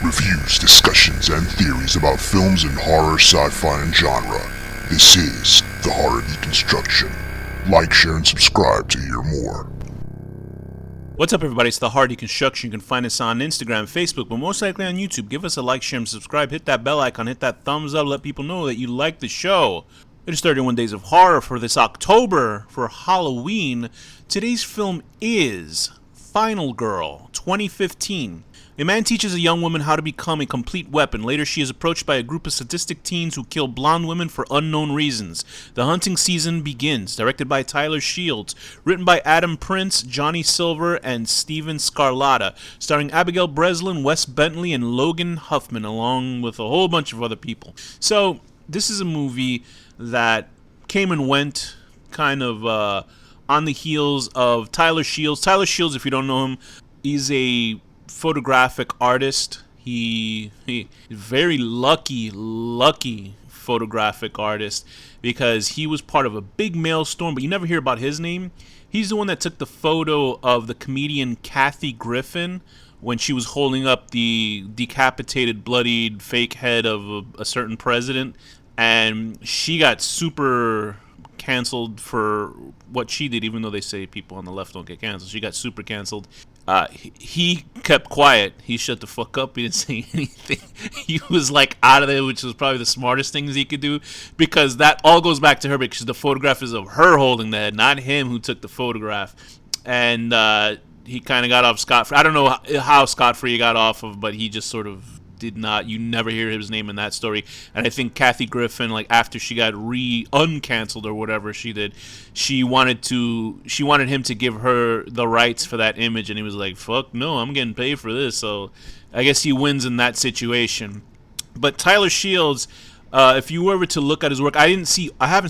reviews, discussions, and theories about films in horror, sci-fi, and genre. This is The Horror Deconstruction. Like, share, and subscribe to hear more. What's up, everybody? It's The Horror Deconstruction. You can find us on Instagram, Facebook, but most likely on YouTube. Give us a like, share, and subscribe. Hit that bell icon. Hit that thumbs up. Let people know that you like the show. It is 31 Days of Horror for this October for Halloween. Today's film is Final Girl, 2015. A man teaches a young woman how to become a complete weapon. Later, she is approached by a group of sadistic teens who kill blonde women for unknown reasons. The hunting season begins. Directed by Tyler Shields. Written by Adam Prince, Johnny Silver, and Steven Scarlatta. Starring Abigail Breslin, Wes Bentley, and Logan Huffman, along with a whole bunch of other people. So, this is a movie that came and went kind of on the heels of Tyler Shields. Tyler Shields, if you don't know him, he's a photographic artist. He very lucky photographic artist, because he was part of a big maelstrom, but you never hear about his name. He's the one that took the photo of the comedian Kathy Griffin when she was holding up the decapitated, bloodied fake head of a certain president, and she got super canceled for what she did, even though they say people on the left don't get canceled. She got super canceled. He kept quiet. He shut the fuck up. He didn't say anything. He was like out of there, which was probably the smartest things he could do, because that all goes back to her, because the photograph is of her holding the head, not him who took the photograph. And he kind of got off scot-free. I don't know how scot-free he got off of, but he just sort of did not. You never hear his name in that story. And I think Kathy Griffin, like after she got uncanceled or whatever she did, she wanted him to give her the rights for that image, and he was like, fuck no, I'm getting paid for this. So I guess he wins in that situation. But Tyler Shields, if you were ever to look at his work, I haven't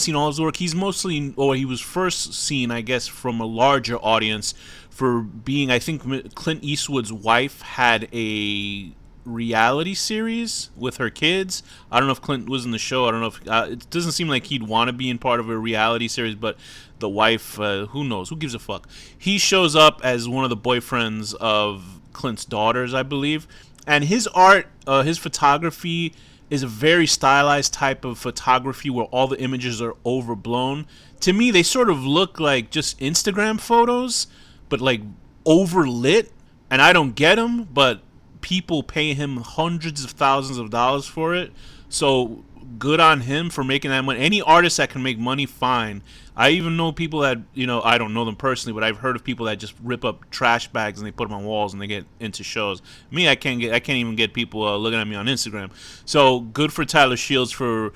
seen all his work. He's mostly, or he was first seen, I guess, from a larger audience for being, I think Clint Eastwood's wife had a reality series with her kids. I don't know if Clint was in the show. I don't know if it doesn't seem like he'd want to be in part of a reality series, but the wife, who knows? Who gives a fuck? He shows up as one of the boyfriends of Clint's daughters, I believe. And his art, his photography is a very stylized type of photography where all the images are overblown. To me, they sort of look like just Instagram photos, but like overlit. And I don't get them, but people pay him hundreds of thousands of dollars for it. So good on him for making that money. Any artist that can make money, fine. I even know people that, I don't know them personally, but I've heard of people that just rip up trash bags and they put them on walls and they get into shows. Me, I can't even get people looking at me on Instagram. So good for Tyler Shields for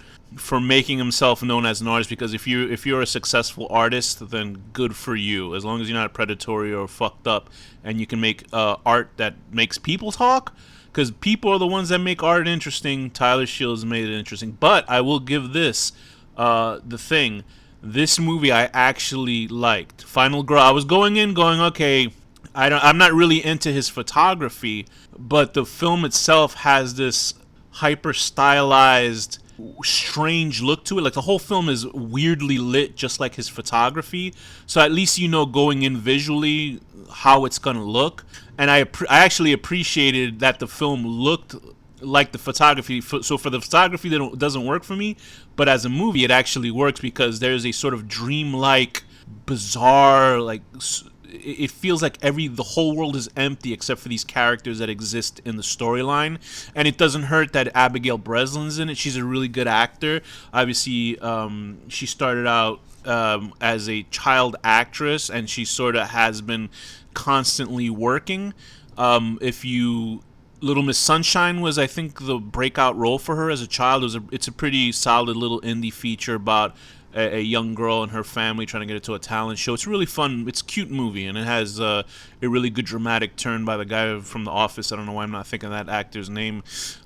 making himself known as an artist, because if you're a successful artist, then good for you. As long as you're not predatory or fucked up, and you can make art that makes people talk, because people are the ones that make art interesting. Tyler Shields made it interesting. But I will give this the thing. This movie I actually liked. Final Girl. I was going, okay, I'm not really into his photography, but the film itself has this hyper stylized, strange look to it. Like the whole film is weirdly lit, just like his photography. So at least going in visually how it's gonna look. And I actually appreciated that the film looked like the photography. So for the photography, that doesn't work for me, but as a movie, it actually works, because there's a sort of dreamlike, bizarre, like it feels like the whole world is empty except for these characters that exist in the storyline. And it doesn't hurt that Abigail Breslin's in it. She's a really good actor. Obviously, she started out as a child actress, and she sort of has been constantly working. Little Miss Sunshine was, I think, the breakout role for her as a child. It's a pretty solid little indie feature about a young girl and her family trying to get into a talent show. It's really fun. It's a cute movie, and it has a really good dramatic turn by the guy from The Office. I don't know why I'm not thinking of that actor's name.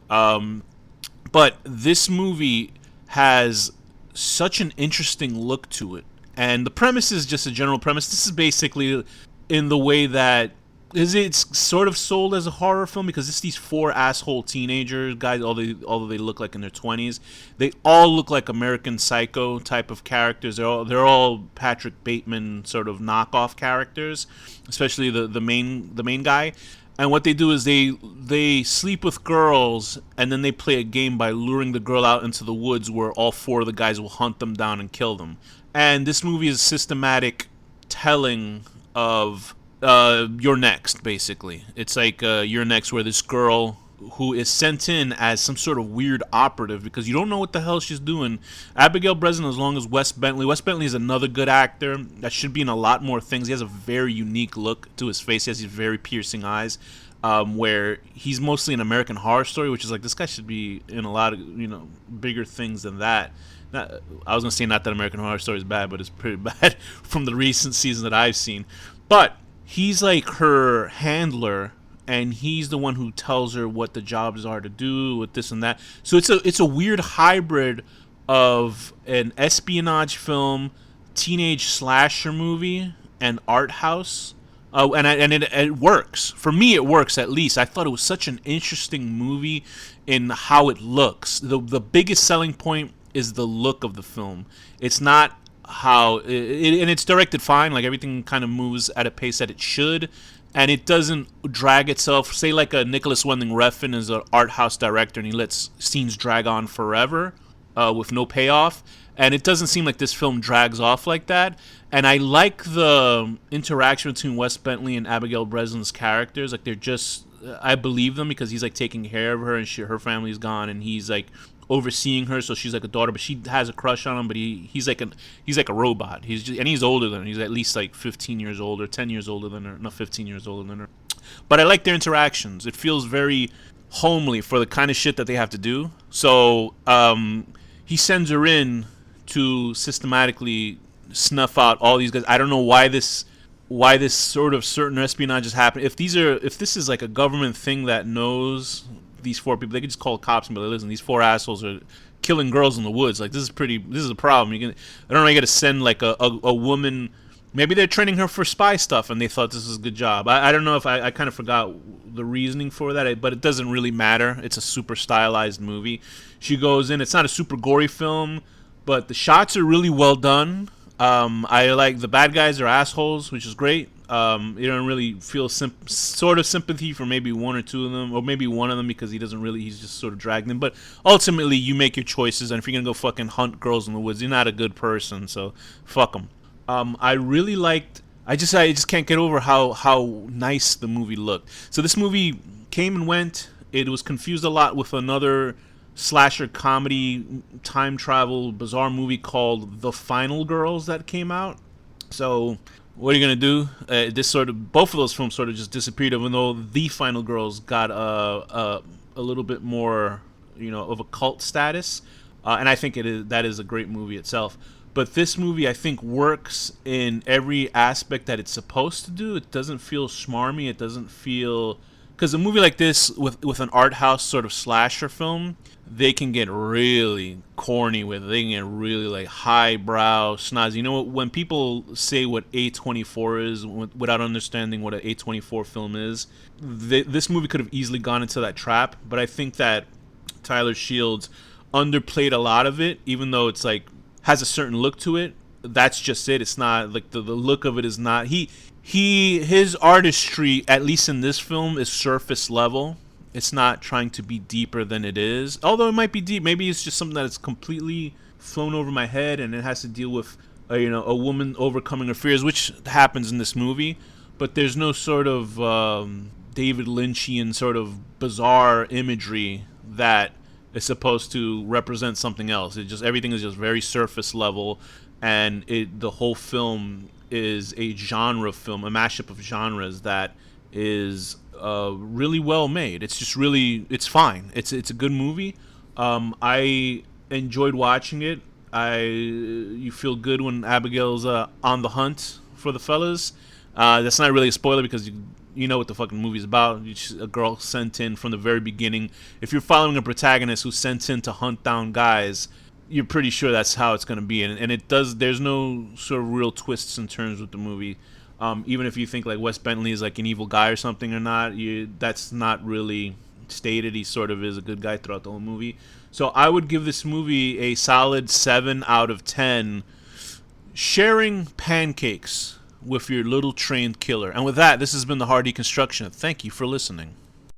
But this movie has such an interesting look to it. And the premise is just a general premise. This is basically in the way that it's sort of sold as a horror film, because it's these four asshole teenager guys, although they look like in their 20s. They all look like American Psycho type of characters. They're all Patrick Bateman sort of knockoff characters, especially the main guy. And what they do is they sleep with girls, and then they play a game by luring the girl out into the woods where all four of the guys will hunt them down and kill them. And this movie is a systematic telling of You're Next, basically. It's like You're Next, where this girl who is sent in as some sort of weird operative because you don't know what the hell she's doing. Abigail Breslin, as long as Wes Bentley. Wes Bentley is another good actor that should be in a lot more things. He has a very unique look to his face. He has these very piercing eyes. Where he's mostly an American Horror Story, which is like, this guy should be in a lot of bigger things than that. I was gonna say not that American Horror Story is bad, but it's pretty bad from the recent seasons that I've seen. But he's like her handler, and he's the one who tells her what the jobs are to do with this and that. So it's a weird hybrid of an espionage film, teenage slasher movie, and art house. It works. For me, it works at least. I thought it was such an interesting movie in how it looks. The biggest selling point is the look of the film. It's not how... and it's directed fine. Like, everything kind of moves at a pace that it should. And it doesn't drag itself. Say like a Nicholas Winding Refn is an art house director and he lets scenes drag on forever with no payoff. And it doesn't seem like this film drags off like that. And I like the interaction between Wes Bentley and Abigail Breslin's characters. Like, they're just... I believe them because he's like taking care of her and her family's gone and he's like overseeing her, so she's like a daughter, but she has a crush on him. But he's like a robot. He's older than her. He's at least like 15 years older, 10 years older than her, no, 15 years older than her. But I like their interactions. It feels very homely for the kind of shit that they have to do. So he sends her in to systematically snuff out all these guys. I don't know why this sort of certain espionage is happening. If this is like a government thing that knows these four people, they could just call cops and be like, listen, these four assholes are killing girls in the woods. Like, this is a problem. I don't know, you gotta send like a woman. Maybe they're training her for spy stuff and they thought this was a good job. I don't know if I kind of forgot the reasoning for that, but it doesn't really matter. It's a super stylized movie. She goes in, it's not a super gory film, but the shots are really well done. I like the bad guys are assholes, which is great. You don't really feel sort of sympathy for maybe one or two of them, or maybe one of them because he's just sort of dragged them. But ultimately, you make your choices, and if you're gonna go fucking hunt girls in the woods, you're not a good person, so fuck them. I really liked. I just can't get over how nice the movie looked. So this movie came and went. It was confused a lot with another slasher comedy time travel bizarre movie called The Final Girls that came out. So what are you gonna do? Both of those films sort of just disappeared, even though The Final Girls got a little bit more of a cult status, and I think that is a great movie itself. But this movie, I think, works in every aspect that it's supposed to do. It doesn't feel smarmy. It doesn't feel... Because a movie like this, with an art house sort of slasher film, they can get really corny with it. They can get really like highbrow, snazzy. You know what? When people say what A24 is without understanding what an A24 film is, this movie could have easily gone into that trap. But I think that Tyler Shields underplayed a lot of it, even though it's like has a certain look to it. That's just it. It's not like the look of it is not his artistry, at least in this film, is surface level. It's not trying to be deeper than it is. Although it might be deep. Maybe it's just something that is completely flown over my head and it has to deal with a woman overcoming her fears, which happens in this movie. But there's no sort of David Lynchian sort of bizarre imagery that is supposed to represent something else. Everything is just very surface level, and the whole film is a genre film, a mashup of genres that is really well made. It's fine. It's a good movie. I enjoyed watching it. You feel good when Abigail's on the hunt for the fellas. That's not really a spoiler because you know what the fucking movie's about. A girl sent in from the very beginning. If you're following a protagonist who's sent in to hunt down guys, you're pretty sure that's how it's going to be. And it does. There's no sort of real twists and turns with the movie. Even if you think like Wes Bentley is like an evil guy or something or not, that's not really stated. He sort of is a good guy throughout the whole movie. So I would give this movie a solid 7 out of 10. Sharing pancakes with your little trained killer. And with that, this has been the Hard Deconstruction. Thank you for listening.